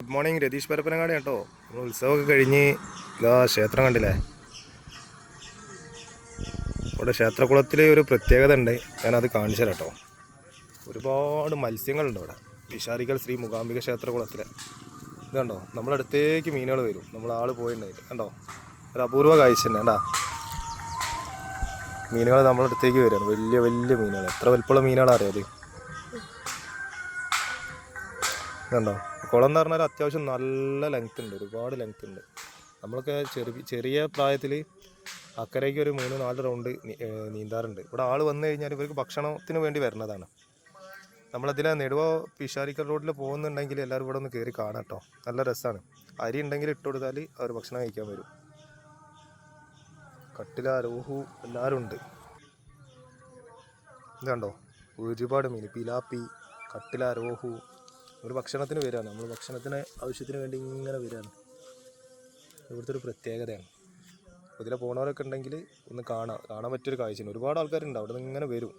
Good morning. Ratheesh Parappanangadi കേട്ടോ. നമ്മൾ ഉത്സവമൊക്കെ കഴിഞ്ഞ് ഇതാ ക്ഷേത്രം കണ്ടില്ലേ. ഇവിടെ ക്ഷേത്രകുളത്തിൽ ഒരു പ്രത്യേകത ഉണ്ട്, ഞാനത് കാണിച്ചു തരാം കേട്ടോ. ഒരുപാട് മത്സ്യങ്ങളുണ്ട് ഇവിടെ. പിഷാരിക്കൽ ശ്രീ മൂകാംബിക ക്ഷേത്രകുളത്തിൽ ഇത് കണ്ടോ. നമ്മളടുത്തേക്ക് മീനുകൾ വരും. നമ്മളാൾ പോയിട്ടുണ്ടായിട്ട് കണ്ടോ, ഒരു അപൂർവ കാഴ്ച തന്നെ കണ്ടാ. മീനുകൾ നമ്മളടുത്തേക്ക് വരികയാണ്, വലിയ വലിയ മീനുകൾ. എത്ര വലിപ്പമുള്ള മീനുകളാണ് അറിയാതെ. കണ്ടോ, കുളം എന്ന് പറഞ്ഞാൽ അത്യാവശ്യം നല്ല ലെങ്ത് ഉണ്ട്, ഒരുപാട് ലെങ്ത് ഉണ്ട്. നമ്മളൊക്കെ ചെറിയ പ്രായത്തിൽ അക്കരയ്ക്ക് ഒരു 3-4 റൗണ്ട് നീന്താറുണ്ട്. ഇവിടെ ആൾ വന്നു കഴിഞ്ഞാൽ ഇവർക്ക് ഭക്ഷണത്തിന് വേണ്ടി വരുന്നതാണ്. നമ്മളതിലെ നെടുവ പിഷാരിക്കൽ റോഡിൽ പോകുന്നുണ്ടെങ്കിൽ എല്ലാവരും ഇവിടെ ഒന്ന് കയറി കാണാം കേട്ടോ. നല്ല രസമാണ്. അരി ഉണ്ടെങ്കിൽ ഇട്ട് കൊടുത്താൽ അവർ ഭക്ഷണം കഴിക്കാൻ വരും. കട്ടില, രോഹു എല്ലാവരും ഉണ്ട്. ഇത് കണ്ടോ, ഒരുപാട് മീൻ. പിലാപ്പി, കട്ടില, രോഹു. ഒരു ഭക്ഷണത്തിന് വരികയാണ്. നമ്മൾ ഭക്ഷണത്തിന് ആവശ്യത്തിന് വേണ്ടി ഇങ്ങനെ വരികയാണ്. ഇവിടുത്തെ ഒരു പ്രത്യേകതയാണ്. ഇതിലെ പോണവരൊക്കെ ഉണ്ടെങ്കിൽ ഒന്ന് കാണാൻ പറ്റിയൊരു കാഴ്ചയാണ്. ഒരുപാട് ആൾക്കാരുണ്ട്, അവിടെ നിന്ന് ഇങ്ങനെ വരും.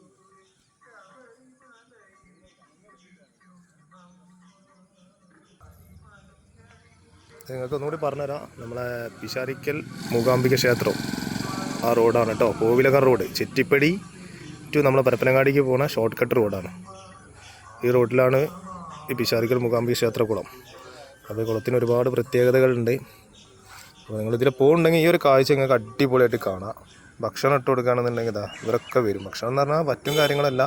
നിങ്ങൾക്ക് ഒന്നുകൂടി പറഞ്ഞുതരാം. നമ്മളെ പിഷാരിക്കൽ മൂകാംബിക ക്ഷേത്രം ആ റോഡാണ് കേട്ടോ. കോവിലകർ റോഡ്, ചെറ്റിപ്പടി ടു നമ്മളെ പരപ്പനങ്ങാടിക്ക് പോകുന്ന ഷോർട്ട് കട്ട് റോഡാണ്. ഈ റോഡിലാണ് ഈ പിഷാരിക്കൽ മൂകാംബിക ക്ഷേത്രകുളം. അപ്പോൾ ഈ കുളത്തിന് ഒരുപാട് പ്രത്യേകതകളുണ്ട്. അപ്പോൾ നിങ്ങളിതിൽ പോകുന്നുണ്ടെങ്കിൽ ഈ ഒരു കാഴ്ച നിങ്ങൾക്ക് അടിപൊളിയായിട്ട് കാണാം. ഭക്ഷണം ഇട്ട് കൊടുക്കുകയാണെന്നുണ്ടെങ്കിൽ ഇതാ ഇവരൊക്കെ വരും. ഭക്ഷണം എന്ന് പറഞ്ഞാൽ പറ്റും കാര്യങ്ങളല്ല,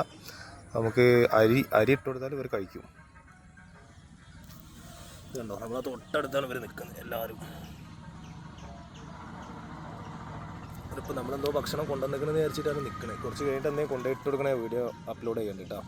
നമുക്ക് അരി ഇട്ട് കൊടുത്താൽ ഇവർ കഴിക്കും. ഇതുണ്ടോ, നമ്മളെ തൊട്ടടുത്താണ് ഇവർ നിൽക്കുന്നത് എല്ലാവരും. ഇപ്പോൾ നമ്മളെന്തോ ഭക്ഷണം കൊണ്ടുവന്നിരിക്കണമെന്ന് വിചാരിച്ചിട്ടാണ് നിൽക്കുന്നത്. കുറച്ച് കഴിഞ്ഞിട്ട് എന്തെങ്കിലും കൊണ്ടുപോയിട്ട് കൊടുക്കണേ വീഡിയോ അപ്ലോഡ് ചെയ്യേണ്ടി കേട്ടോ.